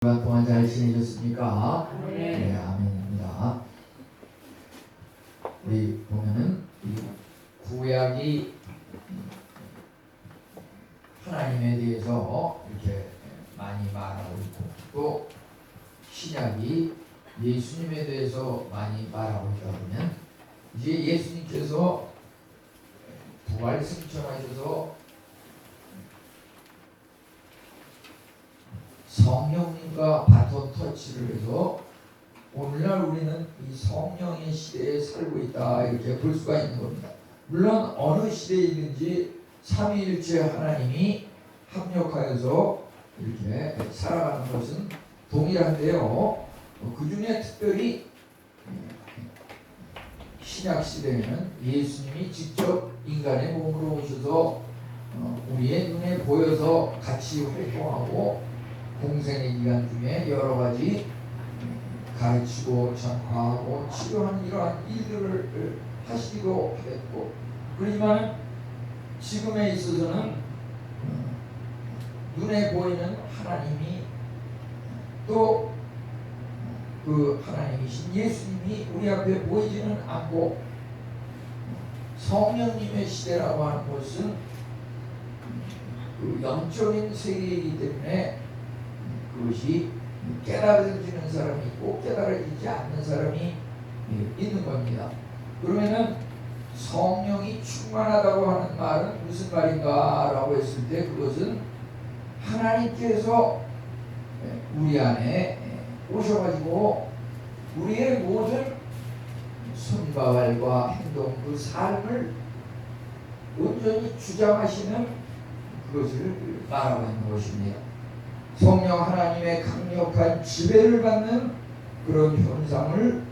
주간 동안 잘 지내셨습니까? 네. 아멘입니다. 우리 보면은 이 구약이 하나님에 대해서 이렇게 많이 말하고 있고, 또 신약이 예수님에 대해서 많이 말하고 있다 보면, 이제 예수님께서 부활 승천하셔서 성령님과 바톤 터치를 해서 오늘날 우리는 이 성령의 시대에 살고 있다, 이렇게 볼 수가 있는 겁니다. 물론 어느 시대이든지 삼위일체 하나님이 합력하여서 이렇게 살아가는 것은 동일한데요, 그 중에 특별히 신약 시대에는 예수님이 직접 인간의 몸으로 오셔서 우리의 눈에 보여서 같이 활동하고 공생의 기간 중에 여러 가지 가르치고 전파하고 치료하는 이러한 일들을 하시기도 하겠고, 그렇지만 지금에 있어서는 눈에 보이는 하나님이, 또 그 하나님이신 예수님이 우리 앞에 보이지는 않고, 성령님의 시대라고 하는 것은 그 영적인 세계이기 때문에 그것이 깨달아지는 사람이 있고 깨달아지지 않는 사람이 있는 겁니다. 그러면은 성령이 충만하다고 하는 말은 무슨 말인가 라고 했을 때, 그것은 하나님께서 우리 안에 오셔가지고 우리의 모든 손과 발과 행동, 그 삶을 온전히 주장하시는 그것을 말하고 있는 것입니다. 성령 하나님의 강력한 지배를 받는 그런 현상을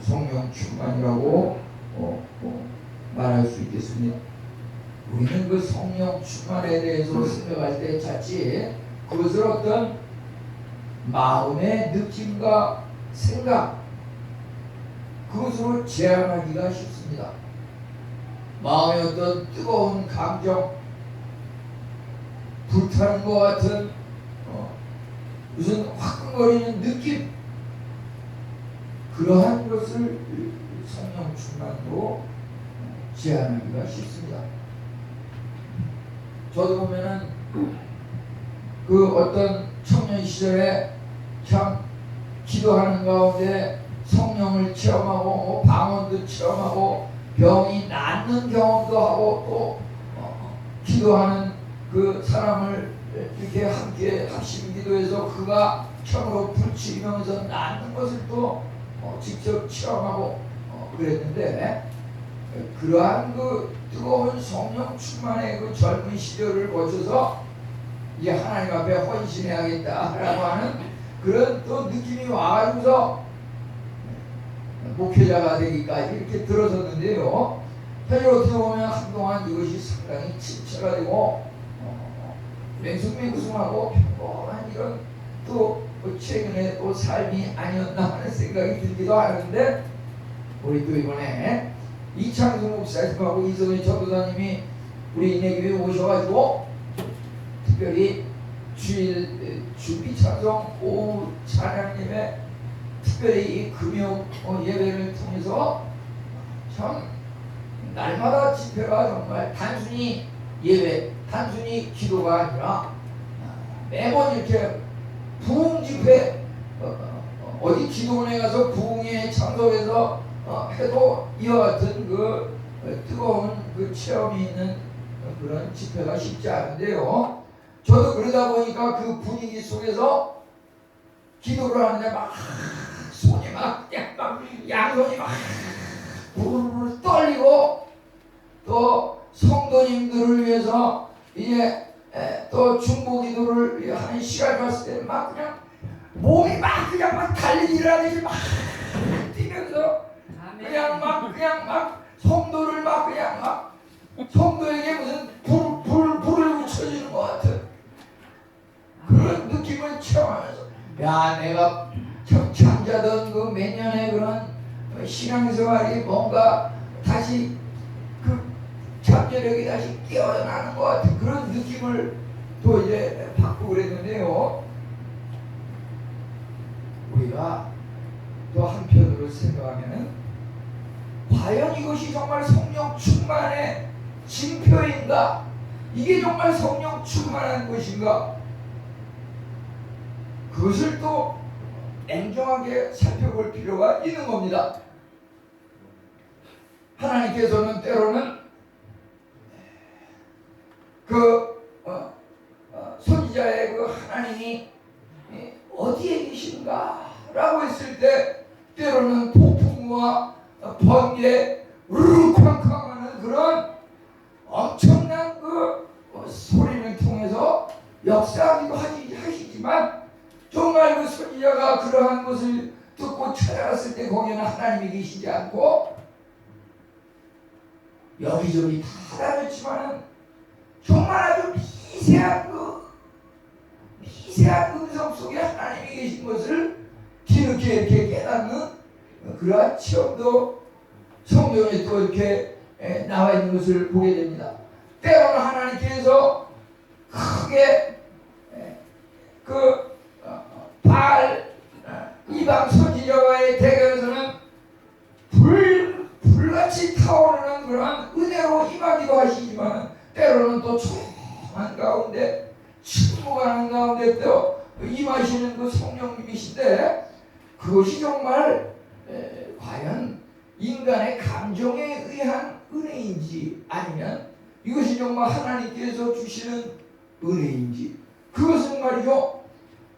성령 충만이라고 말할 수 있겠습니다. 우리는 그 성령 충만에 대해서 생각할 때 자칫 그것을 어떤 마음의 느낌과 생각, 그것으로 제한하기가 쉽습니다. 마음의 어떤 뜨거운 감정, 불타는 것 같은 무슨 화끈거리는 느낌, 그러한 것을 성령 충만으로 제한하기가 쉽습니다. 저도 보면은 그 어떤 청년 시절에 참 기도하는 가운데 성령을 체험하고 방언도 체험하고 병이 낫는 경험도 하고, 또 기도하는 그 사람을 이렇게 함께 합심 기도해서 그가 처음으로 불치면서 낫는 것을 또 직접 체험하고 그랬는데, 그러한 그 뜨거운 성령 충만의 그 젊은 시절을 거쳐서 이제 하나님 앞에 헌신해야겠다라고 하는 그런 또 느낌이 와가지고서 목회자가 되기까지 이렇게 들어섰는데요, 사실 어떻게 보면 한동안 이것이 상당히 침체가 되고 맹숭맹숭하고 평범한 이런 또 최근에 또 삶이 아니었나 하는 생각이 들기도 하는데, 우리 또 이번에 이창수 목사님하고 이성희 전도사님이 우리 인해교회에 오셔가지고 특별히 주일 주비 찬송 오후 찬양 예배, 특별히 이 금요 예배를 통해서 참 날마다 집회가 정말 단순히 예배, 단순히 기도가 아니라 매번 이렇게 부흥 집회, 어디 기도원에 가서 부흥에 참석해서 해도 이와 같은 그 뜨거운 그 체험이 있는 그런 집회가 쉽지 않은데요, 저도 그러다 보니까 그 분위기 속에서 기도를 하는데 막 손이 막 그냥 막 양손이 막 부르르 떨리고, 또 성도님들을 위해서 이제 또 중보 기도를 하는 시간을 봤을 때 막 그냥 몸이 막 그냥 막 달리기를 하듯이 막 뛰면서 그냥 막 성도를 막 그냥 막 성도에게 무슨 불을 붙여주는 것 같은 그런 느낌을 체험하면서, 야, 내가 잠자던 그 몇 년의 그런 신앙생활이 뭔가 다시 그 잠재력이 다시 깨어나는 것 같은 그런 느낌을 또 이제 받고 그랬는데요, 우리가 또 한편으로 생각하면은 과연 이것이 정말 성령 충만의 징표인가? 이게 정말 성령 충만한 것인가? 그것을 또 냉정하게 살펴볼 필요가 있는 겁니다. 하나님께서는 때로는 선지자의 그 하나님이 어디에 계신가? 라고 했을 때 때로는 폭풍과 번개 우르르 쾅쾅하는 그런 엄청난 그 소리를 통해서 역사하기도 하시지만 정말 그 선지자가 그러한 것을 듣고 찾아갔을 때 거기에는 하나님이 계시지 않고 여기저기 다 다녔지만은 정말 아주 미세한 음성 속에 하나님이 계신 것을 뒤늦게 이렇게 깨닫는 그러한 체험도 성경에 또 이렇게 나와 있는 것을 보게 됩니다. 때로는 하나님께서 크게 바알 이방 선지자와의 대결에서는 불같이 타오르는 그러한 은혜로 임하기도 하시지만 때로는 또 조용한 가운데 침묵하는 가운데 또 임하시는 그 성령님이신데 그것이 정말 과연 인간의 감정에 의한 은혜인지 아니면 이것이 정말 하나님께서 주시는 은혜인지 그것은 말이죠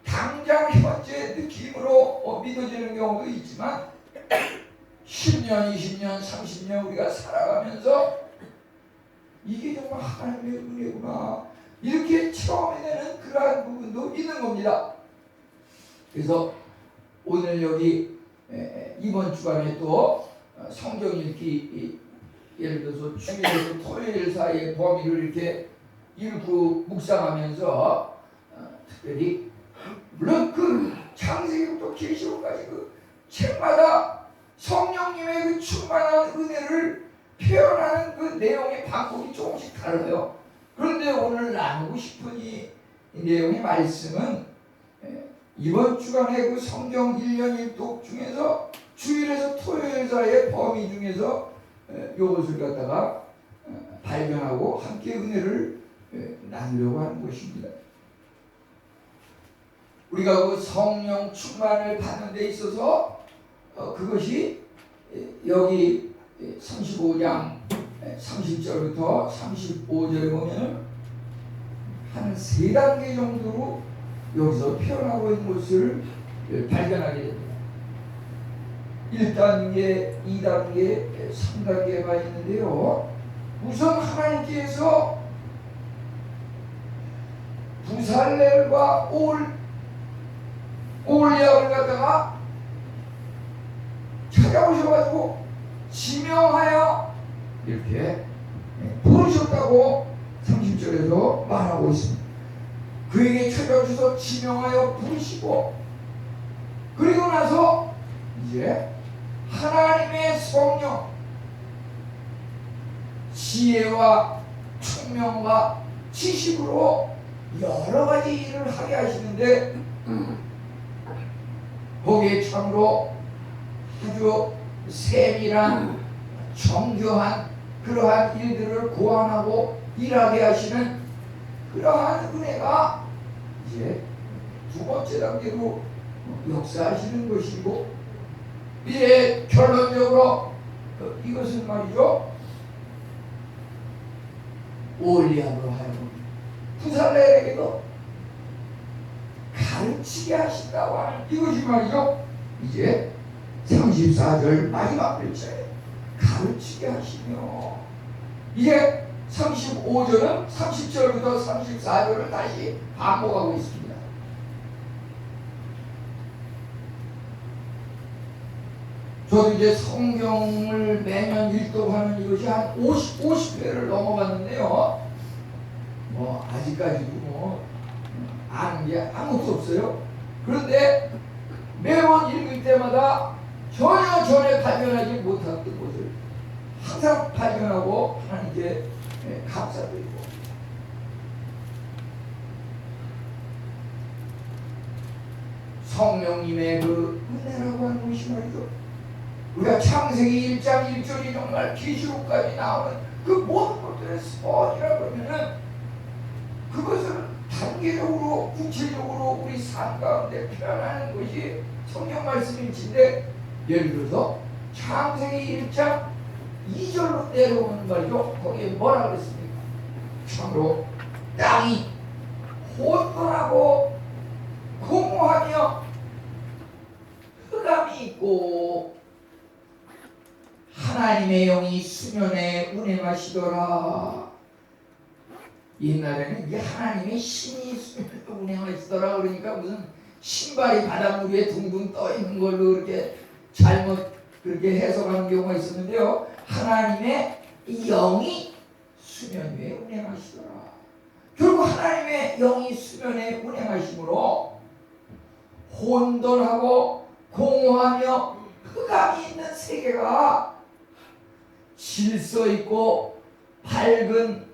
당장 현재 느낌으로 믿어지는 경우도 있지만 10년, 20년, 30년 우리가 살아가면서 이게 정말 하나님의 은혜구나 이렇게 체험이 되는 그러한 부분도 있는 겁니다. 그래서 오늘 여기 이번 주간에 또 성경 읽기 예를 들어서 주일에서 토요일 사이의 범위를 이렇게 읽고 묵상하면서 특별히 물론 그 창세기부터 계시록까지 그 책마다 성령님의 그 충만한 은혜를 표현하는 그 내용의 방법이 조금씩 달라요. 그런데 오늘 나누고 싶은 이 내용의 말씀은 이번 주간의 그 성경 1년 1독 중에서 주일에서 토요일 사이의 범위 중에서 이것을 갖다가 발견하고 함께 은혜를 나누려고 하는 것입니다. 우리가 그 성령 충만을 받는 데 있어서 그것이 여기 35장 30절부터 35절에 보면 한 3단계 정도로 여기서 표현하고 있는 것을 발견하게 됩니다. 1단계, 2단계, 3단계가 있는데요. 우선 하나님께서 부살렐과 오홀리압을 갖다가 찾아오셔가지고 지명하여 이렇게 부르셨다고 30절에서 말하고 있습니다. 그에게 찾아오셔서 지명하여 부르시고 그리고 나서 이제 하나님의 성령 지혜와 총명과 지식으로 여러 가지 일을 하게 하시는데 거기에 참으로 아주 세밀한 정교한 그러한 일들을 고안하고 일하게 하시는 그러한 은혜가 이제 두 번째 단계로 역사하시는 것이고 이제 결론적으로 이것은 말이죠 오홀리압으로 하여금 부살렐에게도 가르치게 하신다고 하는 이것이 말이죠 이제 34절 마지막 글자에 가르치게 하시며 이제 35절은 30절부터 34절을 다시 반복하고 있습니다. 저도 이제 성경을 매년 읽도하는 이것이 한 50회를 넘어갔는데요. 아직까지도 아는 게 아무것도 없어요. 그런데 매번 읽을 때마다 전혀 전에 발견하지 못했던 것을 항상 발견하고 하나님께 감사드리고 성령님의 그 은혜라고 하는 것이 말이죠. 우리가 창세기 1장 1절이 정말 계시록까지 나오는 그 모든 것들의 스폰이라고 하면은 그것을 단계적으로 구체적으로 우리 삶 가운데 표현하는 것이 성경 말씀인데, 예를 들어서 창세기 1장 2절로 내려오는 말이죠. 거기에 뭐라 그랬습니까? 참으로 땅이 혼돈하고 공허하며 흑암이 있고 하나님의 영이 수면에 운행하시더라. 옛날에는 이게 하나님의 신이 수면에 운행하시더라 그러니까 무슨 신발이 바닷물 위에 둥둥 떠 있는 걸로 이렇게 잘못 그렇게 해석하는 경우가 있었는데요. 하나님의 영이 수면 위에 운행하시더라. 결국 하나님의 영이 수면에 운행하심으로 혼돈하고 공허하며 흑암이 있는 세계가 질서 있고 밝은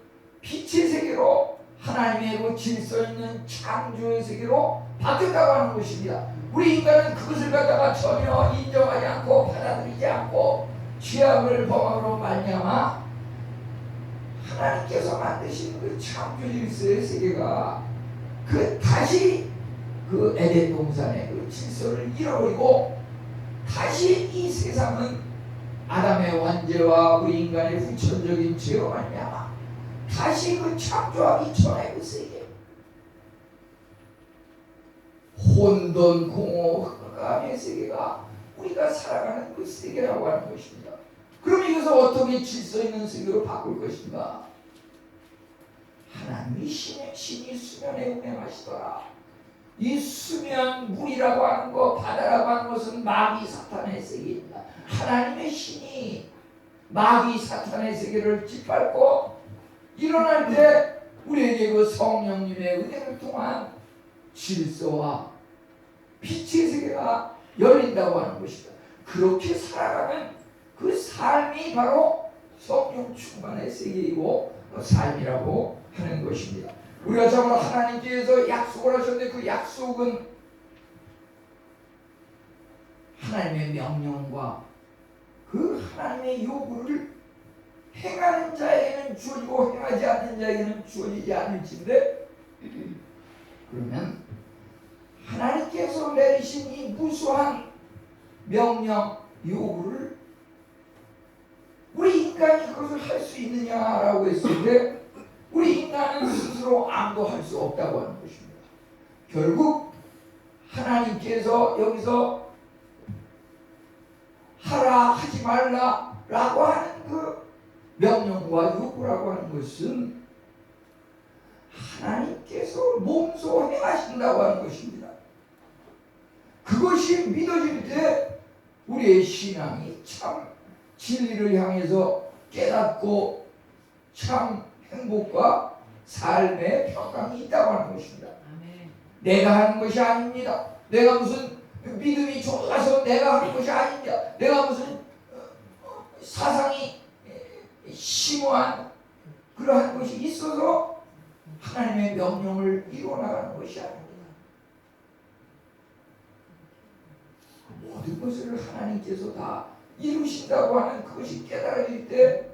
빛의 세계로, 하나님의 그 질서 있는 창조의 세계로 바뀌었다고 하는 것입니다. 우리 인간은 그것을 갖다가 전혀 인정하지 않고 받아들이지 않고 죄악을 범함으로 말미암아 하나님께서 만드신 그 창조 질서의 세계가 다시 그 에덴 동산의 그 질서를 잃어버리고 다시 이 세상은 아담의 원죄와 우리 인간의 후천적인 죄로 말미암아 다시 그 창조하기 전의 그 세계, 혼돈 공허 흑암의 세계가 우리가 살아가는 그 세계라고 하는 것입니다. 그럼 이것을 어떻게 질서 있는 세계로 바꿀 것인가? 하나님이 신이 수면에 운행하시더라. 이 수면, 물이라고 하는 것, 바다라고 하는 것은 마귀 사탄의 세계입니다. 하나님의 신이 마귀 사탄의 세계를 짓밟고 일어날 때 우리에게 그 성령님의 은혜를 통한 질서와 빛의 세계가 열린다고 하는 것입니다. 그렇게 살아가는 그 삶이 바로 성령 충만의 세계이고 삶이라고 하는 것입니다. 우리가 정말 하나님께서 약속을 하셨는데 그 약속은 하나님의 명령과 그 하나님의 요구를 행하는 자에게는 주어지고 행하지 않는 자에게는 주어지지 않을진데, 그러면 하나님께서 내리신 이 무수한 명령 요구를 우리 인간이 그것을 할 수 있느냐라고 했을 때 우리 인간은 스스로 아무도 할 수 없다고 하는 것입니다. 결국 하나님께서 여기서 하라 하지 말라 라고 하는 그 명령과 요구라고 하는 것은 하나님께서 몸소 행하신다고 하는 것입니다. 그것이 믿어질 때 우리의 신앙이 참 진리를 향해서 깨닫고 참 행복과 삶의 평강이 있다고 하는 것입니다. 아멘. 내가 하는 것이 아닙니다. 내가 무슨 믿음이 좋아서 내가 하는 것이 아닙니다. 내가 무슨 사상이 심오한 그러한 것이 있어서 하나님의 명령을 이루어나가는 것이 아닙니다. 모든 것을 하나님께서 다 이루신다고 하는 그것이 깨달아질 때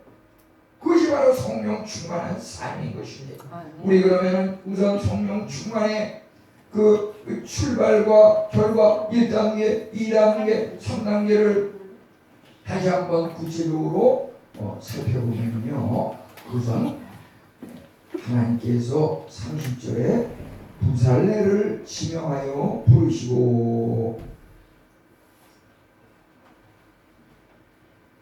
그것이 바로 성령 충만한 삶인 것입니다. 우리 그러면 우선 성령 충만의 그 출발과 결과 1단계, 2단계, 3단계를 다시 한번 구체적으로 살펴보면요. 우선 하나님께서 30절에 부살레를 지명하여 부르시고,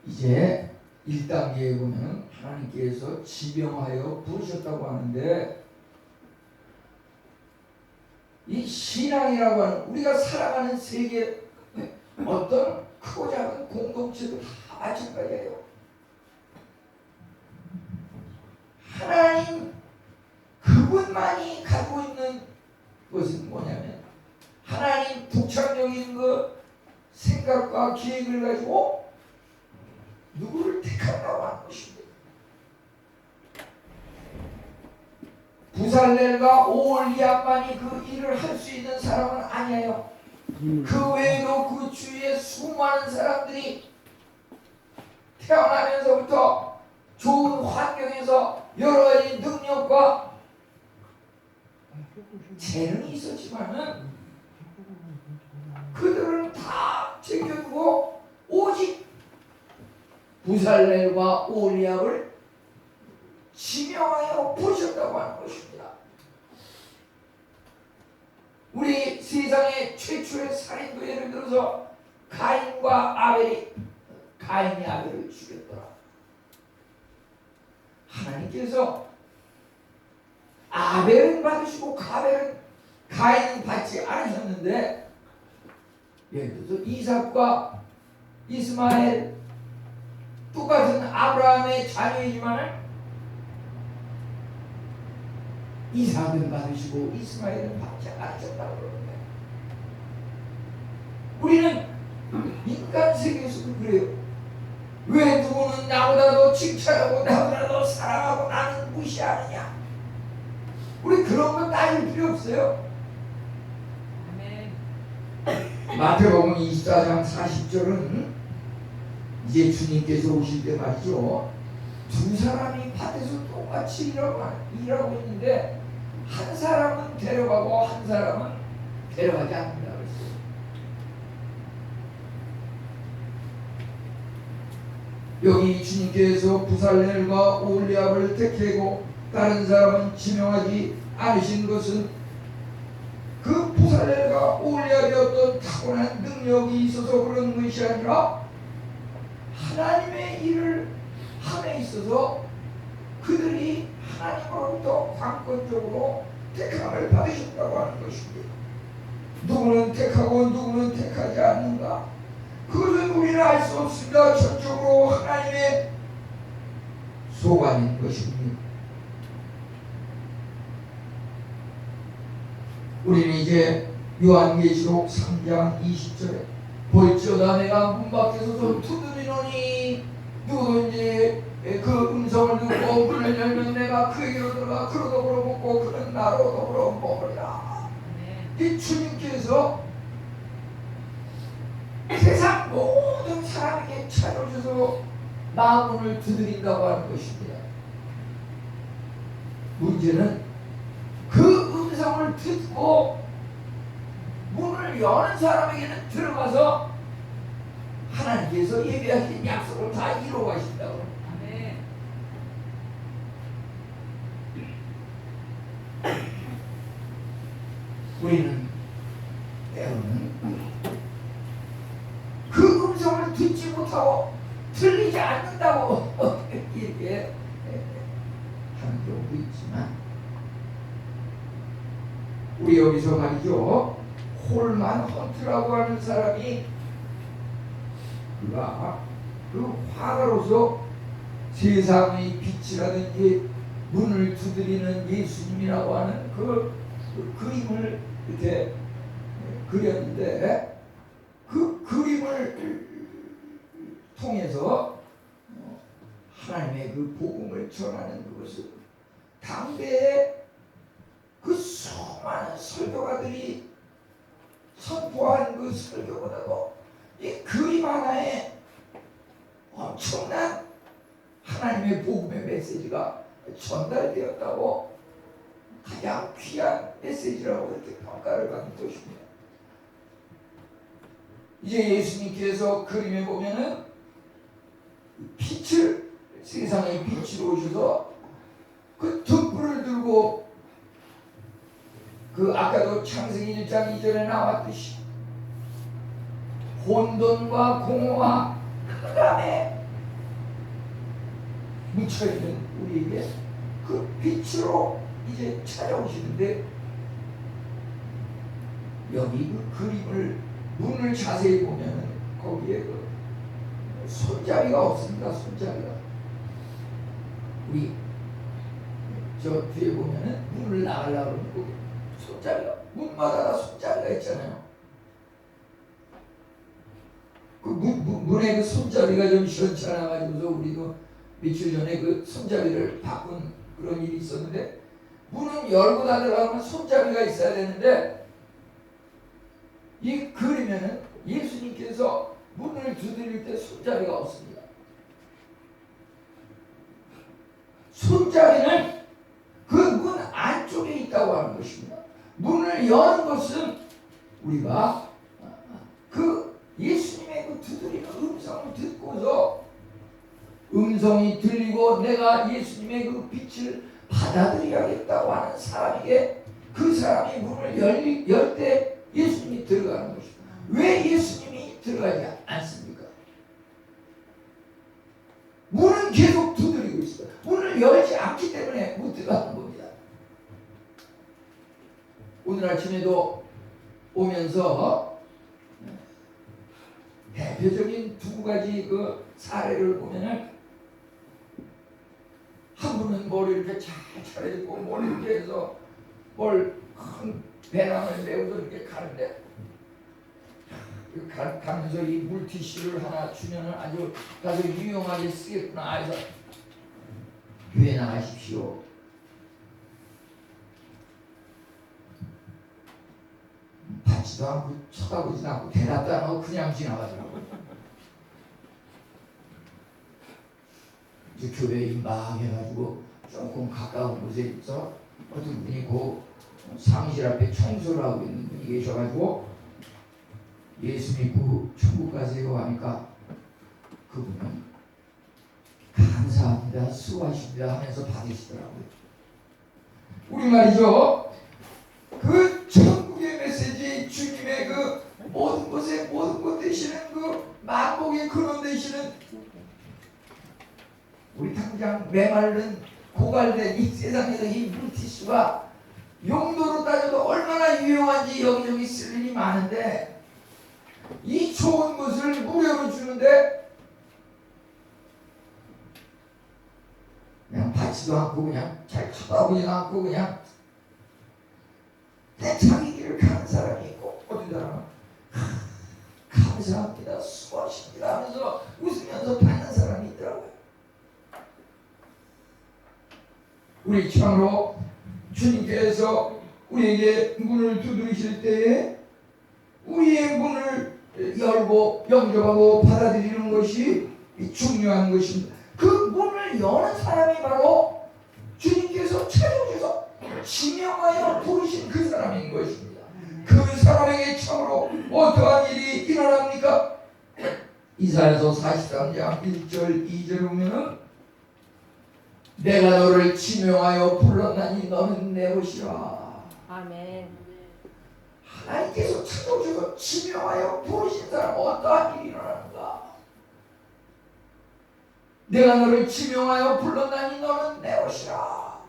이제 1단계에 보면 하나님께서 지명하여 부르셨다고 하는데, 이 신앙이라고 하는 우리가 살아가는 세계 어떤 크고 작은 공동체도 다 마찬가지예요. 하나님 그분만이 가지고 있는 것은 뭐냐면 하나님 독창적인 그 생각과 계획을 가지고 누구를 택한다고 하는 것입니다. 부살렐과 오홀리압만이 그 일을 할 수 있는 사람은 아니에요. 그 외에도 그 주위에 수많은 사람들이 태어나면서부터 좋은 환경에서 여러 가지 능력과 재능이 있었지만은 그들은 다 챙겨두고 오직 부살렐과 올리압을 지명하여 부르셨다고 하는 것입니다. 우리 세상의 최초의 살인도 예를 들어서 가인이 아벨을 죽였더라. 하나님께서 아벨은 받으시고 가인은 받지 않으셨는데, 예를 들어서 이삭과 이스마엘 똑같은 아브라함의 자녀이지만 이삭은 받으시고 이스마엘은 받지 않으셨다고 그러는데, 우리는 인간 세계에서도 그래요. 왜 누구는 나보다 더 칭찬하고 나보다 더 사랑하고 나는 무시하느냐? 우리 그런 건 따질 필요 없어요. 마태복음 24장 40절은 이제 주님께서 오실 때 말이죠, 두 사람이 밭에서 똑같이 일하고 있는데 한 사람은 데려가고 한 사람은 데려가지 않는다 그랬어요. 여기 주님께서 부살렐과 올리압을 택하고 다른 사람은 지명하지 않으신 것은 그 부살렐과 올리압이 어떤 타고난 능력이 있어서 그런 것이 아니라 하나님의 일을 함에 있어서 그들이 하나님으로부터 관건적으로 택함을 받으셨다고 하는 것입니다. 누구는 택하고 누구는 택하지 않는가? 그것은 우리는 알 수 없습니다. 전적으로 하나님의 소관인 것입니다. 우리는 이제 요한계시록 3장 20절에 볼지어다 내가 문 밖에서 두드리노니 누구든지 그 음성을 듣고 문을 열면 내가 그에게로 들어가 그로 더불어 먹고 그는 나로 더불어 먹으리라. 이 주님께서 세상 모든 사람에게 찾아오셔서 마음문을 두드린다고 하는 것입니다. 문제는 그 음성을 듣고 문을 여는 사람에게는 들어가서 하나님께서 예비하신 약속을 다 이루어 가신다고. 아멘. 우리는 때로는 그 음성을 듣지 못하고 들리지 않는다고 이렇게 하는 경우도 있지만, 우리 여기서 말이죠, 홀만 헌트라고 하는 사람이 그가 그 화가로서 세상의 빛이라든지 문을 두드리는 예수님이라고 하는 그 그림을 이렇게 그렸는데, 그 그림을 통해서 하나님의 그 복음을 전하는 그것을 당대에 그 수많은 설교가들이 선포한 그 설교보다도 이 그림 하나에 엄청난 하나님의 복음의 메시지가 전달되었다고, 가장 귀한 메시지라고 이렇게 평가를 받는 것입니다. 이제 예수님께서 그림에 보면은 빛을, 세상의 빛으로 오셔서 그 등불을 들고, 그 아까도 창세기 1장 2절에 나왔듯이 혼돈과 공허와 흑암에 묻혀있는 우리에게 그 빛으로 이제 찾아오시는데, 여기 그 그림을 문을 자세히 보면 거기에 그 손잡이가 없습니다. 손잡이가. 우리 저 뒤에 보면은 문을 나가려고 그러면 손잡이가, 문마다 다 손잡이가 있잖아요. 그 문에 그 손잡이가 좀 시원찮아가지고서 우리도 며칠 전에 그 손잡이를 바꾼 그런 일이 있었는데, 문은 열고 닫으려면 손잡이가 있어야 되는데 이 그림에는 예수님께서 문을 두드릴 때 손잡이가 없습니다. 손잡이는 그 문 안쪽에 있다고 하는 것입니다. 문을 여는 것은 우리가 그 예수님의 그 두드리는 음성을 듣고서 음성이 들리고 내가 예수님의 그 빛을 받아들여야겠다고 하는 사람에게 그 사람이 문을 열 때 예수님이 들어가는 것입니다. 왜 예수님이 들어가지 않습니까? 문은 계속 두드리고 있어요. 문을 열지 않기 때문에 못 들어가는 겁니다. 오늘 아침에도 오면서 대표적인 두 가지 그 사례를 보면은 한 분은 머리 이렇게 잘 차려입고 머리 이렇게 해서 뭘 큰 배낭을 메고서 이렇게 가는데 가면서 이 물티슈를 하나 주면은 아주 유용하게 쓰겠구나 해서 교회 나가십시오. 받지도 않고 쳐다보지도 않고 대답도 안 하고 그냥 지나가더라고요. 이제 교회에 임박해가지고 조금 가까운 곳에 있어 어떤 분이 그 사무실 앞에 청소를 하고 있는 분이 계셔가지고 예수 믿고 천국 가세요 하니까 그분은 감사합니다, 수고하십니다 하면서 받으시더라고요. 우리 말이죠. 그 천국의 메시지, 주님의 그 모든 것에 모든 것 되시는 그 만복의 근원 되시는 우리 당장 메마른 고갈된 이 세상에서 이 물티슈가 용도로 따져도 얼마나 유용한지 여기저기 쓸 일이 많은데 이 좋은 것을 무료로 주는데 그냥 받지도 않고 그냥 잘 쳐다보지도 않고 그냥 내 자기 길을 가는 사람이 있고 어떤 사람은 감사합니다, 수고하십니다 하면서 웃으면서 받는 사람이 있더라고요. 우리 참으로 주님께서 우리에게 문을 두드리실 때에 우리의 문을 열고 영접하고 받아들이는 것이 중요한 것입니다. 그 문을 여는 사람이 바로 주님께서 찾아오셔서 지명하여 부르신 그 사람인 것입니다. 그 사람에게 참으로 어떠한 일이 일어납니까? 이사야서 43장 1절 2절 보면은 내가 너를 지명하여 불렀나니 너는 내 것이라. 아멘. 하나님께서 찾아오셔서 지명하여 부르신 사람 어떠한 일이 일어나는가? 내가 너를 지명하여 불렀나니 너는 내 것이라.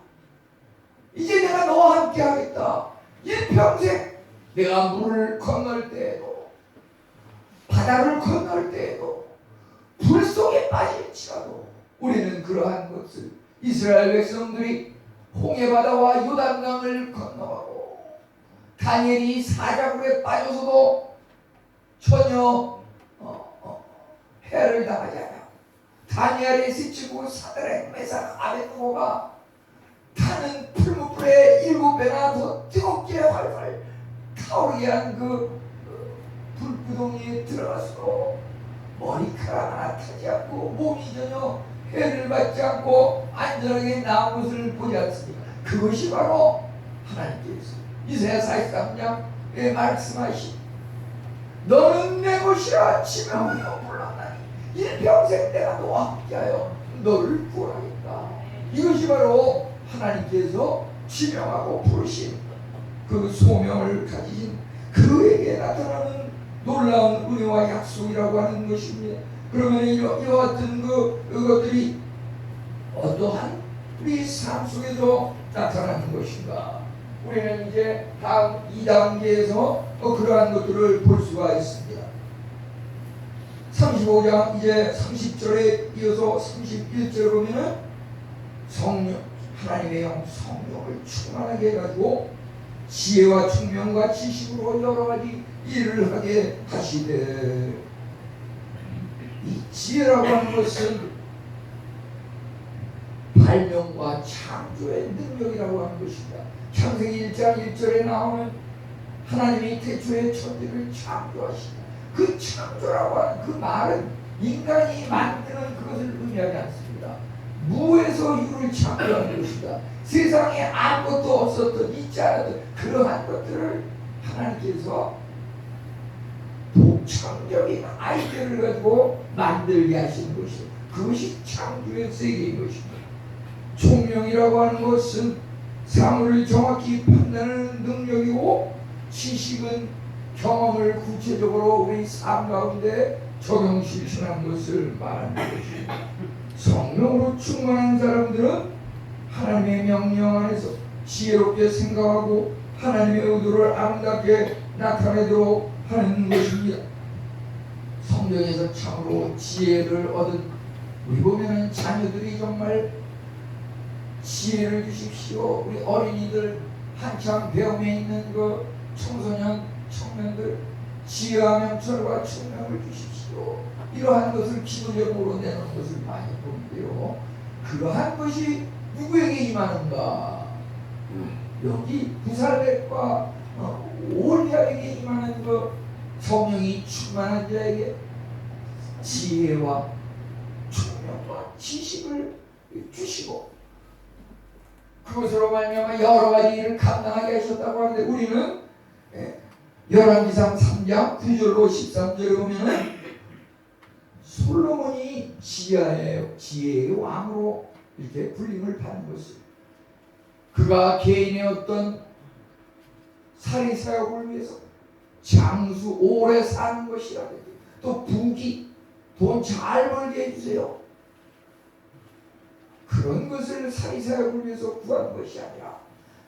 이제 내가 너와 함께 하겠다. 일평생 내가 물을 건널 때에도 바다를 건널 때에도 불 속에 빠질지라도 우리는 그러한 것을 이스라엘 백성들이 홍해바다와 요단강을 건너가고 다니엘이 사자굴에 빠져서도 전혀 해를 당하지 않아. 다니엘의 스치고 사드락 메삭 아벳느고가 타는 풀무불에 7배나 더 뜨겁게 활활 타오르게 한 그 불구덩이에 들어가서 머리카락 하나 타지 않고 몸이 전혀 해를 받지 않고 안전하게 나온 것을 보지 않습니까? 그것이 바로 하나님께서 이사야 43장에 말씀하신 너는 내 것이라 지명하여 불렀나니 일평생 내가 너와 함께하여 너를 구하겠다. 이것이 바로 하나님께서 지명하고 부르신 그 소명을 가지신 그에게 나타나는 놀라운 은혜와 약속이라고 하는 것입니다. 그러면 이와 같은 그것들이 어떠한 우리 삶 속에서 나타나는 것인가? 우리는 이제 다음 2단계에서 그러한 것들을 볼 수가 있습니다. 35장 이제 30절에 이어서 31절 보면은 성령, 하나님의 영 성령을 충만하게 해가지고 지혜와 총명과 지식으로 여러 가지 일을 하게 하시되, 이 지혜라고 하는 것은 발명과 창조의 능력이라고 하는 것입니다. 창세기 1장 1절에 나오는 하나님이 태초에 천지를 창조하시다. 그 창조라고 하는 그 말은 인간이 만드는 그것을 의미하지 않습니다. 무에서 유를 창조한 것이다. 세상에 아무것도 없었던 있지 않았던 그러한 것들을 하나님께서 독창적인 아이디어를 가지고 만들게 하신 것이다. 그것이 창조의 세계인 것입니다. 총명이라고 하는 것은 사물을 정확히 판단하는 능력이고, 지식은 경험을 구체적으로 우리 삶 가운데 적용 실천한 것을 말하는 것입니다. 성령으로 충만한 사람들은 하나님의 명령 안에서 지혜롭게 생각하고 하나님의 의도를 아름답게 나타내도록 하는 것입니다. 성경에서 참으로 지혜를 얻은, 우리 보면은 자녀들이 정말 지혜를 주십시오. 우리 어린이들 한참 배움에 있는 그 청소년, 청년들 지혜와 명철과 총명을 주십시오. 이러한 것을 기도적으로 내는 것을 많이 보는데요. 그러한 것이 누구에게 임하는가? 여기 부살백과 올리아에게 임하는 그 성령이 충만한 자에게 지혜와 총명과 지식을 주시고, 그것으로 말미암아 여러 가지 일을 감당하게 하셨다고 하는데, 우리는 열왕기상 3장 9절로 13절에 보면은 솔로몬이 지혜의 왕으로 이렇게 불림을 받는 것을, 그가 개인의 어떤 살이사역을 위해서 장수 오래 사는 것이라든지, 또 부귀 돈 잘 벌게 해주세요, 그런 것을 살이사역을 위해서 구하는 것이 아니라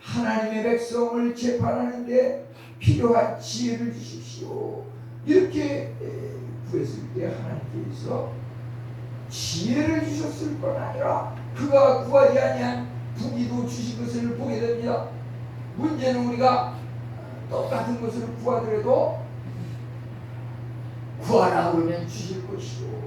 하나님의 백성을 재판하는데 필요한 지혜를 주십시오, 이렇게 구했을 때 하나님께서 지혜를 주셨을 뿐 아니라 그가 구하지 아니한 부귀도 주신 것을 보게 됩니다. 문제는 우리가 똑같은 것을 구하더라도 구하라 그러면 주실 것이요,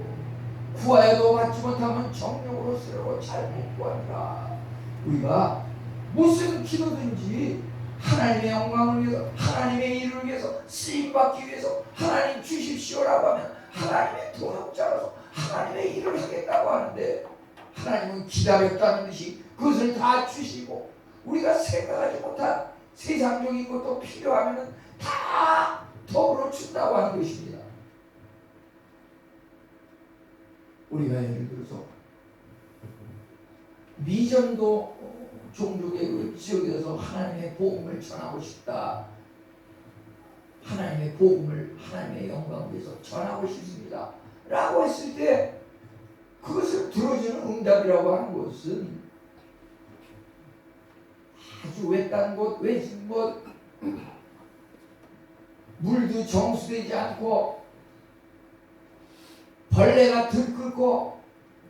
구하여도 받지 못하면 정욕으로 쓰려고 잘못 구하니라. 우리가 무슨 기도든지 하나님의 영광을 위해서, 하나님의 일을 위해서, 쓰임받기 위해서 하나님 주십시오라고 하면 하나님의 동역자로서 하나님의 일을 하겠다고 하는데, 하나님은 기다렸다는 듯이 그것을 다 주시고, 우리가 생각하지 못한 세상적인 것도 필요하면 다 더불어 준다고 하는 것입니다. 우리가 예를 들어서 미전도 종족의 그 지역에서 하나님의 복음을 전하고 싶다, 하나님의 복음을, 하나님의 영광을 위해서 전하고 싶습니다 라고 했을 때, 그것을 들어주는 응답이라고 하는 것은 아주 외딴 곳, 외진 곳, 물도 정수되지 않고 벌레가 들끓고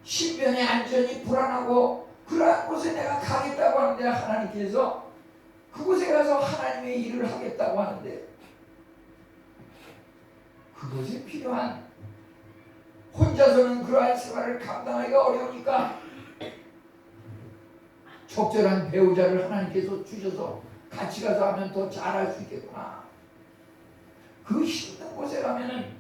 신변의 안전이 불안하고 그러한 곳에 내가 가겠다고 하는데, 하나님께서 그곳에 가서 하나님의 일을 하겠다고 하는데, 그것이 필요한, 혼자서는 그러한 생활을 감당하기가 어려우니까 적절한 배우자를 하나님께서 주셔서 같이 가서 하면 더 잘할 수 있겠구나. 그 힘든 곳에 가면은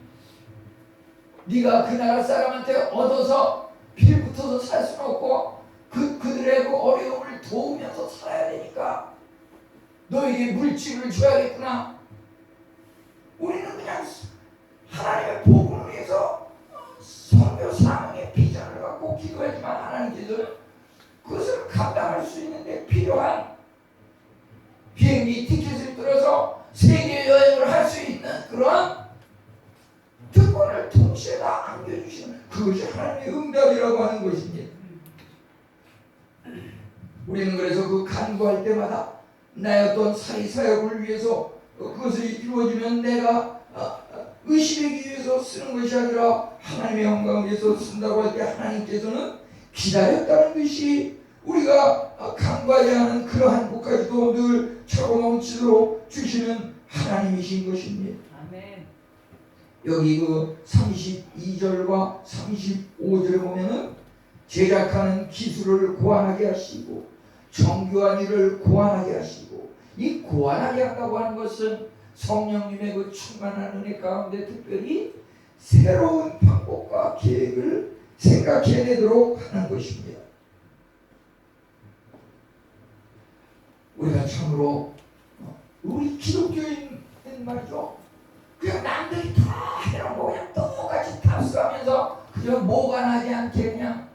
네가 그 나라 사람한테 얻어서 빌붙어서 살 수는 없고 그들의 그 어려움을 도우면서 살아야 되니까 너에게 물질을 줘야겠구나. 우리는 그냥 하나님의 복음을 위해서 선교 사명의 비전을 갖고 기도하지만, 하나님께서 그것을 감당할 수 있는데 필요한 비행기 티켓을 뚫어서 세계 여행을 할 수 있는 그런 특권을 동시에 다 안겨주시는, 그것이 하나님의 응답이라고 하는 것입니다. 우리는 그래서 그 간구할 때마다 나의 어떤 사역을 위해서 그것을 이루어주면 내가 의심하기 위해서 쓰는 것이 아니라 하나님의 영광을 위해서 쓴다고 할 때, 하나님께서는 기다렸다는 것이 우리가 간구하지 않은 그러한 것까지도 늘 차고 넘치도록 주시는 하나님이신 것입니다. 아멘. 여기 그 32절과 35절에 보면은 제작하는 기술을 고안하게 하시고 정교한 일을 고안하게 하시고, 이 고안하게 한다고 하는 것은 성령님의 그 충만한 은혜 가운데 특별히 새로운 방법과 계획을 생각해내도록 하는 것입니다. 우리가 참으로 우리 기독교인 말이죠. 그냥 남들이 다 해놓은 거 그냥 똑같이 탑수하면서 그저 뭐가 나지 않게 그냥,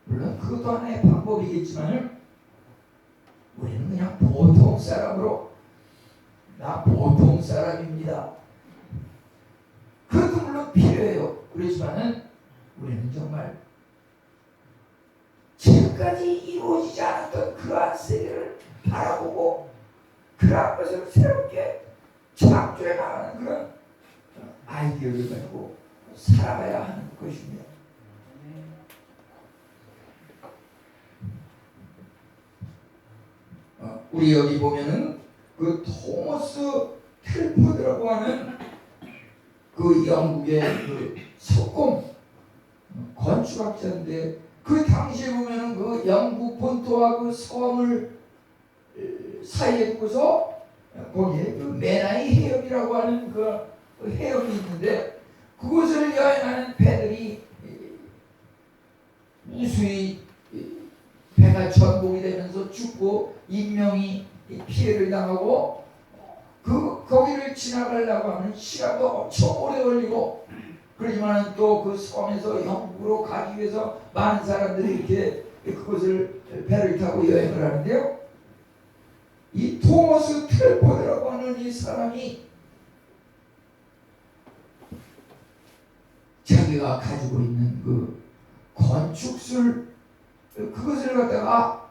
물론 그것도 하나의 방법이겠지만 우리는 그냥 보통 사람으로, 나 보통 사람입니다. 그것도 물론 필요해요. 그렇지만은 우리는 정말 지금까지 이루어지지 않았던 그러한 세계를 바라보고 그러한 것을 새롭게 창조해 나가는 그런 아이디어를 가지고 살아가야 하는 것입니다. 우리 여기 보면은 그 토머스 텔포드라고 하는 그 영국의 그 석공 건축학자인데, 그 당시에 보면은 그 영국 본토와 그 섬을 사이에 두고서 거기에 그 메나이 해협이라고 하는 그 해협이 있는데, 그곳을 여행하는 배들이 무수히 배가 전복이 되면서 죽고 인명이 피해를 당하고, 거기를 지나가려고 하면 시간도 엄청 오래 걸리고, 그러지만 또 그 섬에서 영국으로 가기 위해서 많은 사람들이 이렇게 그곳을 배를 타고 여행을 하는데요. 이 토머스 텔포드라고 하는 이 사람이 자기가 가지고 있는 그 건축술, 그것을 갖다가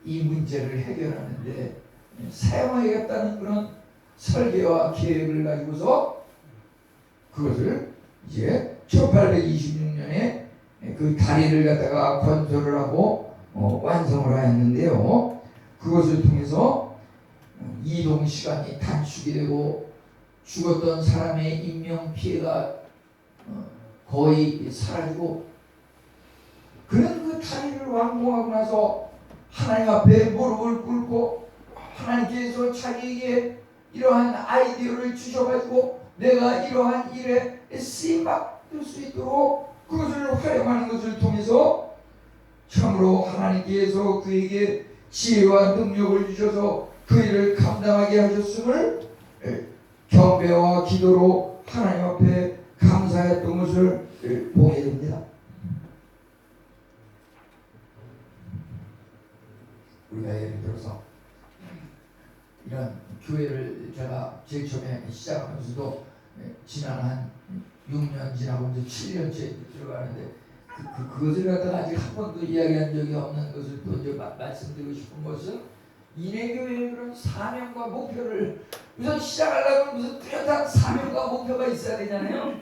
이 문제를 해결하는데 사용하겠다는 그런 설계와 계획을 가지고서 그것을 이제 1826년에 그 다리를 갖다가 건설을 하고 완성을 하였는데요. 그것을 통해서 이동 시간이 단축이 되고 죽었던 사람의 인명 피해가 거의 사라지고, 그런 그 다리를 완공하고 나서 하나님 앞에 무릎을 꿇고 하나님께서 자기에게 이러한 아이디어를 주셔가지고 내가 이러한 일에 쓰임받을 수 있도록 그것을 활용하는 것을 통해서 참으로 하나님께서 그에게 지혜와 능력을 주셔서 그 일을 감당하게 하셨음을 경배와 기도로 하나님 앞에 감사했던 것을 보게 됩니다. 우리가 예를 들어서 이런 교회를 제가 제일 처음에 시작하면서도 지난 한 6년 지나고 이제 7년째 들어가는데 그것을 갖다가 아직 한 번도 이야기한 적이 없는 것을 또 이제 말씀드리고 싶은 것은, 인해교회의 그런 사명과 목표를 우선 시작하려면 무슨 뚜렷한 사명과 목표가 있어야 되잖아요.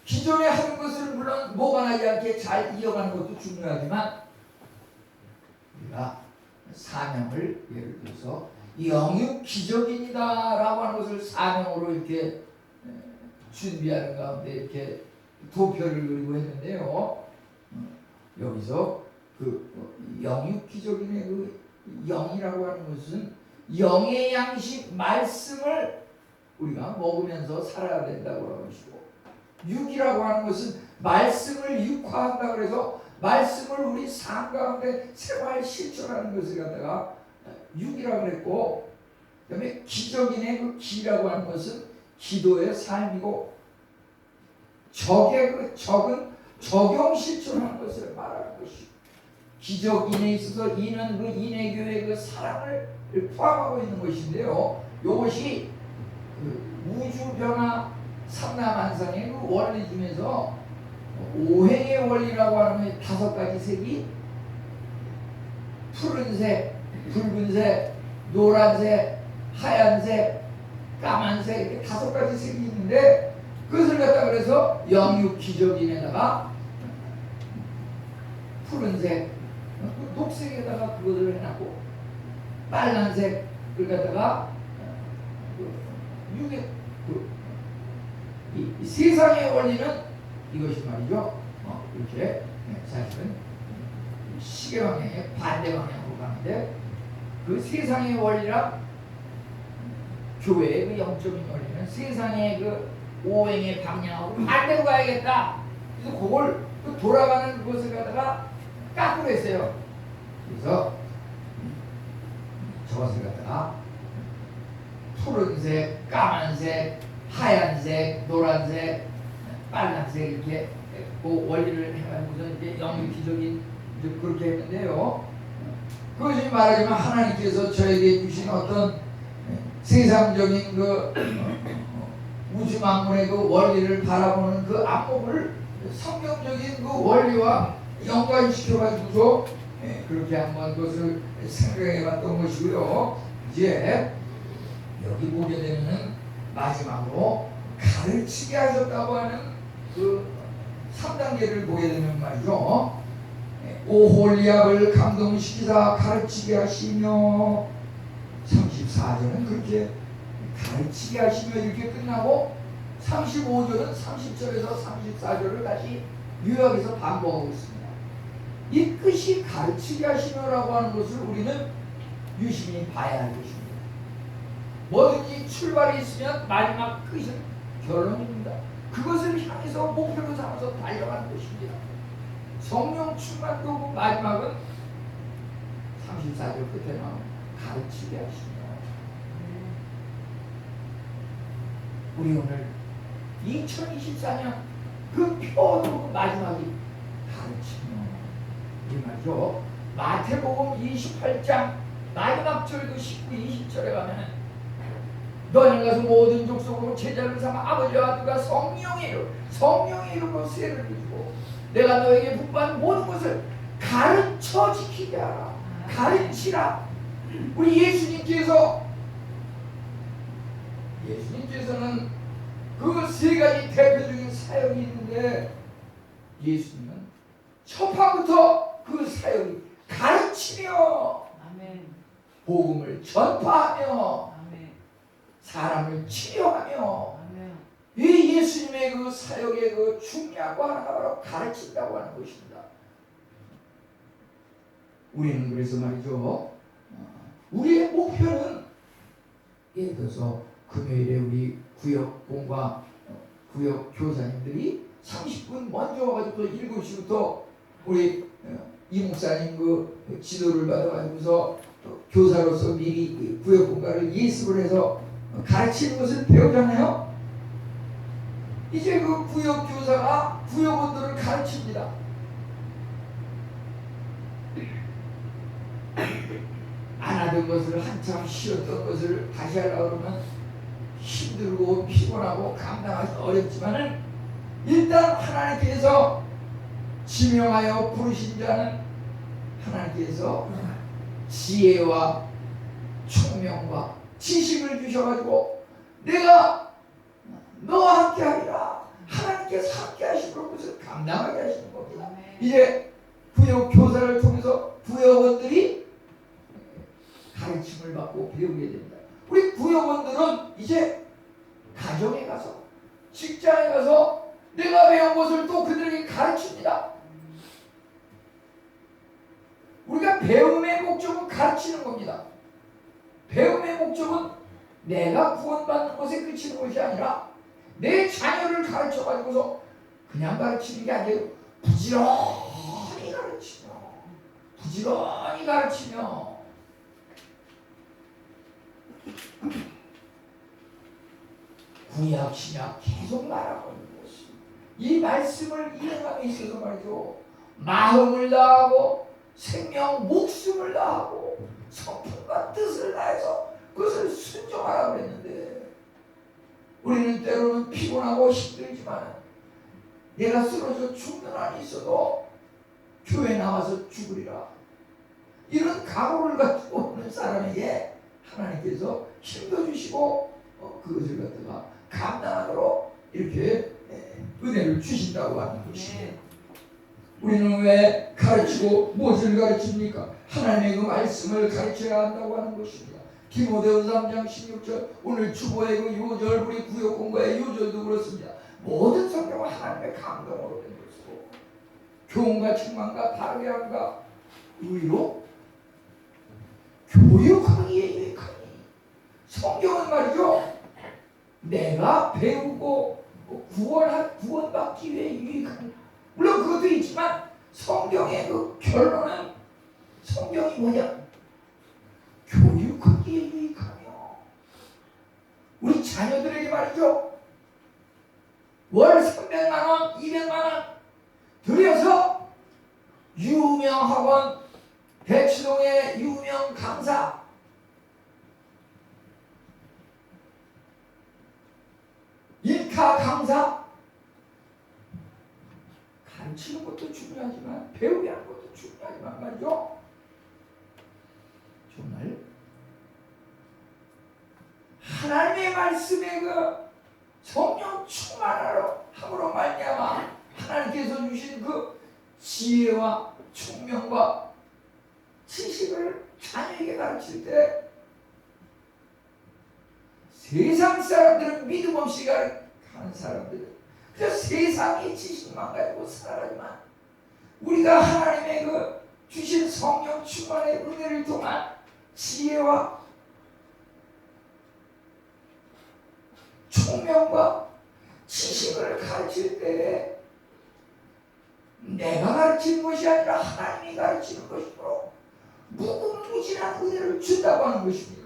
기존에 하는 것을 물론 모방하지 않게 잘 이어가는 것도 중요하지만, 우리가 사명을 예를 들어서 영육 기적인이다라고 하는 것을 사명으로 이렇게 준비하는 가운데 이렇게 도표를 그리고 했는데요. 여기서 그 영육 기적인의 그 영이라고 하는 것은 영의 양식 말씀을 우리가 먹으면서 살아야 된다고 하는 것이고, 육이라고 하는 것은 말씀을 육화한다고 해서 말씀을 우리 삶 가운데 생활 실천하는 것을 갖다가 육이라고 그랬고, 그 다음에 기적인의 그 기라고 하는 것은 기도의 삶이고, 적의 그 적은 적용 실천하는 것을 말하는 것이고, 기적인에 있어서 이는 그 인해교회의 그 사랑을 포함하고 있는 것인데요. 이것이 그 우주 변화 삼라만상의 그 원리 중에서 오행의 원리라고 하는 5가지 색이 푸른색, 붉은색, 노란색, 하얀색, 까만색, 이렇게 5가지 색이 있는데, 그것을 갖다 그래서 영육 기적인에다가 푸른색, 녹색에다가 그것을 해놨고, 빨간색을 갖다가 육의 이 세상의 원리는 이것이 말이죠. 이렇게 사실은 시계 방향의 반대 방향으로 가는데, 그 세상의 원리랑 교회의 그 영적인 원리는 세상의 그 오행의 방향하고 반대로 가야겠다. 그래서 그걸 그 돌아가는 것을 갖다가 까꾸로 했어요. 그래서 저것을 갖다가 푸른색, 까만색, 하얀색, 노란색, 빨간색 이렇게 그 원리를 해가지고서 이제 영육기적인 이제 그렇게 했는데요. 그것이 말하자면 하나님께서 저에게 주신 어떤 세상적인 그 우주 만물의 그 원리를 바라보는 그 안목을 성경적인 그 원리와 연관시켜 가지고서 그렇게 한번 그것을 생각해 봤던 것이고요. 이제 여기 보게 되면은 마지막으로 가르치게 하셨다고 하는 그 3단계를 보게 되는 말이죠. 오홀리압을 감동시키사 가르치게 하시며 34절은 그렇게 가르치게 하시며 이렇게 끝나고 35절은 30절에서 34절을 다시 요약해서 반복하고 있습니다. 이 끝이 가르치게 하시며라고 하는 것을 우리는 유심히 봐야 할 것입니다. 뭐든지 출발이 있으면 마지막 끝은 결론입니다. 그것을 향해서 목표로 삼아서 달려가는 것입니다. 성령 충만도 마지막은 34절 끝에 나오는 가르치게 하시며 우리 오늘 2024년 그 표어도 마지막이 가르치며 이 말이죠. 마태복음 28장 마지막 절도 19, 20절에 가면은 너희는 가서 모든 족속으로 제자를 삼아 아버지와 아들과 성령의 이름으로 세례를 주고 내가 너에게 분부한 모든 것을 가르쳐 지키게 하라. 가르치라. 우리 예수님께서는 그 세 가지 대표적인 사역이 있는데 예수님은 첫판부터 그 사역이 가르치며 아멘. 복음을 전파하며 아멘. 사람을 치료하며 아멘. 이 예수님의 그 사역의 그 중요한 거 하나가 바로 가르친다고 하는 것입니다. 우리는 그래서 말이죠. 우리의 목표는 예를 들어서 금요일에 우리 구역공과 구역 교사님들이 30분 먼저 와가지고 7시부터 우리 이 목사님 그 지도를 받아가지고서 교사로서 미리 구역공과를 예습을 해서 가르치는 것을 배우잖아요. 이제 그 구역 교사가 구역원들을 가르칩니다. 안 하던 것을 한참 쉬었던 것을 다시 하려고 그러면 힘들고 피곤하고 감당하기 어렵지만은 일단 하나님께서 지명하여 부르신 자는 하나님께서 지혜와 총명과 지식을 주셔가지고 내가 너와 함께 하리라. 하나님께서 함께 하시고 그것을 감당하게 하시는 겁니다. 이제 구역 교사를 통해서 구역원들이 가르침을 받고 배우게 됩니다. 우리 구역원들은 이제 가정에 가서 직장에 가서 내가 배운 것을 또 그들에게 가르칩니다. 우리가 배움의 목적은 가르치는 겁니다. 배움의 목적은 내가 구원받는 것에 그치는 것이 아니라 내 자녀를 가르쳐가지고서 그냥 가르치는 게 아니에요. 부지런히 가르치며 구약 신약 계속 말하고 있는 것입니다. 이 말씀을 이해함에 있어서 말이죠. 마음을 다하고 생명 목숨을 다하고 성품과 뜻을 다해서 그것을 순종하라고 그랬는데 우리는 때로는 피곤하고 힘들지만 내가 쓰러져 죽는 한이 있어도 교회 나와서 죽으리라. 이런 각오를 가지고 오는 사람에게 하나님께서 힘도 주시고 그것을 갖다가 감당하도록 이렇게 은혜를 주신다고 하는 것입니다. 우리는 왜 가르치고 무엇을 가르칩니까? 하나님의 그 말씀을 가르쳐야 한다고 하는 것입니다. 디모데후서 3장 16절 오늘 주보의 그 요절 우리 구역 공부의 요절도 그렇습니다. 모든 성경은 하나님의 감동으로 된 것이고 교훈과 책망과 바르게 함과 의로 교육하기에 유익하니 성경은 말이죠, 내가 배우고 구원받기 위해 유익한, 물론 그것도 있지만 성경의 그 결론은, 성경이 뭐냐? 교육하기에 유익하며, 우리 자녀들에게 말이죠, 월 300만원, 200만원 들여서 유명 학원, 대치동의 유명 강사, 일타 강사 가르치는 것도 중요하지만, 배우게 하는 것도 중요하지만 말이죠, 정말 하나님의 말씀에 그 성령 충만함으로 말미암아 하나님께서 주신 그 지혜와 총명과 지식을 자녀에게 가르칠 때, 세상 사람들은 믿음 없이 가는 사람들은 그저 세상의 지식만 가지고 살아가지만, 우리가 하나님의 그 주신 성령 충만의 은혜를 통한 지혜와 총명과 지식을 가르칠 때, 내가 가르치는 것이 아니라 하나님이 가르치는 것이므로 무궁무진한 은혜를 준다고 하는 것입니다.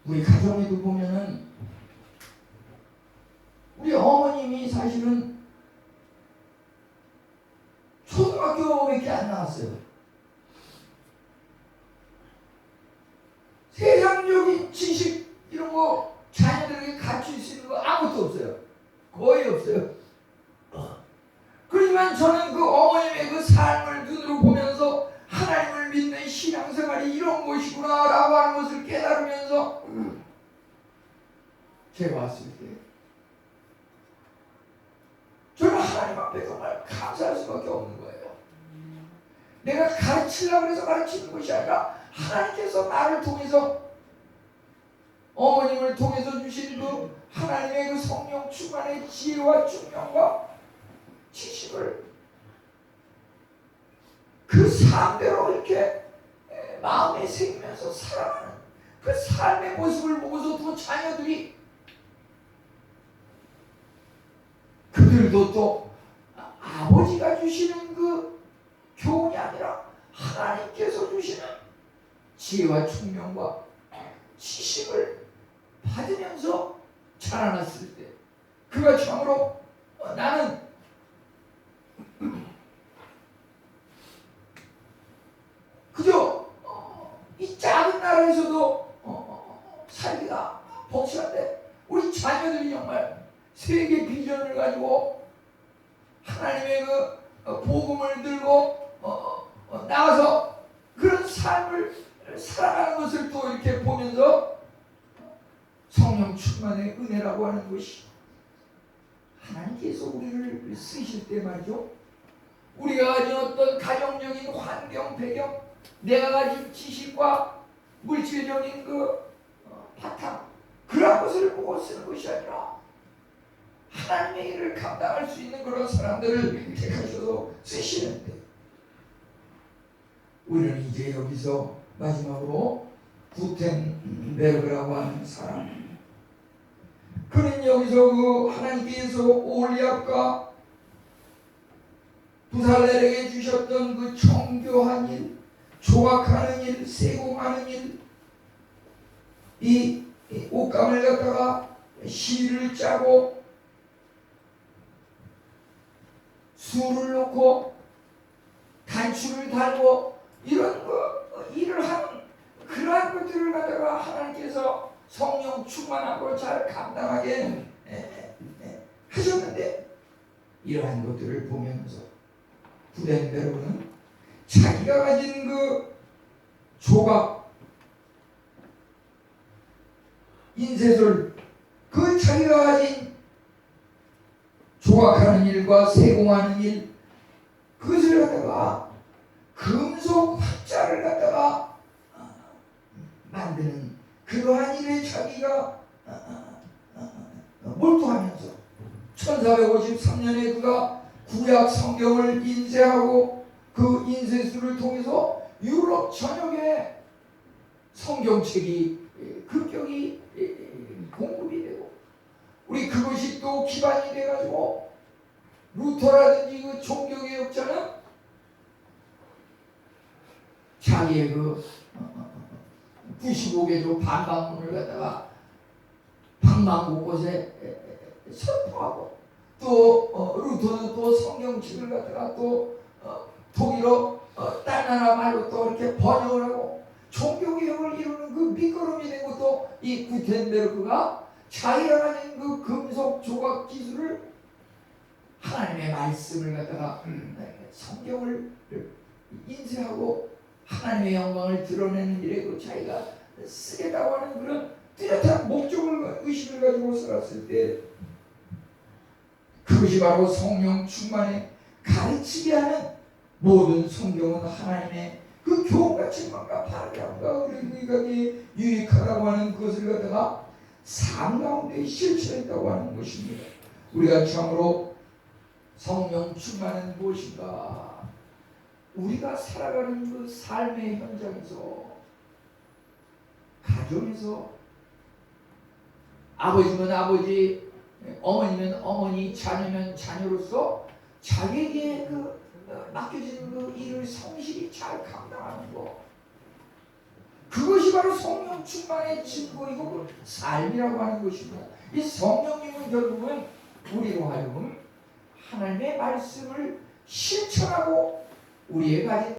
우리 가정에도 보면은 우리 어머님이 사실은 초등학교밖에 안 나왔어요. 세상적인 지식 이런 거 자녀들에게 가르칠 수 있는 거 아무것도 없어요. 거의 없어요. 그렇지만 저는 그 어머님의 그 삶을 눈으로 보면서 하나님을 믿는 신앙생활이 이런 것이구나 라고 하는 것을 깨달으면서 제가 왔을 때 저는 하나님 앞에 정말 감사할 수밖에 없는 거예요. 내가 가르치려고 해서 가르치는 것이 아니라 하나님께서 나를 통해서, 어머님을 통해서 주신 그 하나님의 그 성령 충만의 지혜와 총명과 지식을 그 삶대로 이렇게 마음에 새기면서 살아가는 그 삶의 모습을 보고서 또 자녀들이, 그들도 또 아버지가 주시는 그 교훈이 아니라 하나님께서 주시는 지혜와 총명과 지식을 받으면서 자라났을 때, 그가 참으로 나는 그저 이 작은 나라에서도 살기가 벅찬데, 우리 자녀들이 정말 세계 비전을 가지고 하나님의 그 복음을 들고 나가서 그런 삶을 살아가는 것을 또 이렇게 보면서 성령 충만의 은혜라고 하는 것이, 하나님께서 우리를 쓰실 때 말이죠, 우리가 가진 어떤 가정적인 환경, 배경, 내가 가진 지식과 물질적인 그 바탕, 그런 것을 보고 쓰는 것이 아니라 하나님의 일을 감당할 수 있는 그런 사람들을 택하셔서 쓰시는데, 우리는 이제 여기서 마지막으로 구텐베르그라고 하는 사람, 그는 여기서 그 하나님께서 올리압과 부살렐에게 주셨던 그 청교한 일, 조각하는 일, 세공하는 일, 이 옷감을 갖다가 실을 짜고 술을 놓고 단추를 달고 이런 일을 하는 그러한 것들을 갖다가 하나님께서 성령 충만하고 잘 감당하게 하셨는데, 이러한 것들을 보면서 구텐베르그는 자기가 가진 그 조각, 인쇄술, 그 자기가 가진 조각하는 일과 세공하는 일, 그것을 갖다가 금속 화자를 갖다가 만드는 그러한 일에 자기가 몰두하면서 1453년에 그가 구약 성경을 인쇄하고 그 인쇄술을 통해서 유럽 전역에 성경책이 급격히 공급이 되고, 우리 그것이 또 기반이 돼가지고 루터라든지 그 종교개혁자는 자기의 그 95개조 반박문을 갖다가 방방 곳곳에 선포하고, 또 루터는 또 성경책을 갖다가 또 독일어 딴 나라 말로 또 이렇게 번역을 하고 종교개혁을 이루는 그 밑거름이 된 것도 이 구텐베르크가 자기가 가진 그 금속 조각 기술을 하나님의 말씀을 갖다가 성경을 인쇄하고 하나님의 영광을 드러내는 일에 그 자기가 쓰겠다고 하는 그런 뚜렷한 목적을 의식을 가지고 살았을 때, 그것이 바로 성령 충만에 가르치게 하는 모든 성경은 하나님의 그 교훈과 책망과 바르게함과 의리의각에 유익하다고 하는 그것을 갖다가 삶 가운데 실천했다고 하는 것입니다. 우리가 참으로 성령 충만은 무엇인가? 우리가 살아가는 그 삶의 현장에서, 가정에서 아버지면 아버지, 어머니면 어머니, 자녀면 자녀로서 자기에게 그 맡겨진 그 일을 성실히 잘 감당하는 것, 그것이 바로 성령 충만의 증거이고 그 삶이라고 하는 것입니다. 이 성령님은 결국은 우리로 하여금 하나님의 말씀을 실천하고 우리의 가진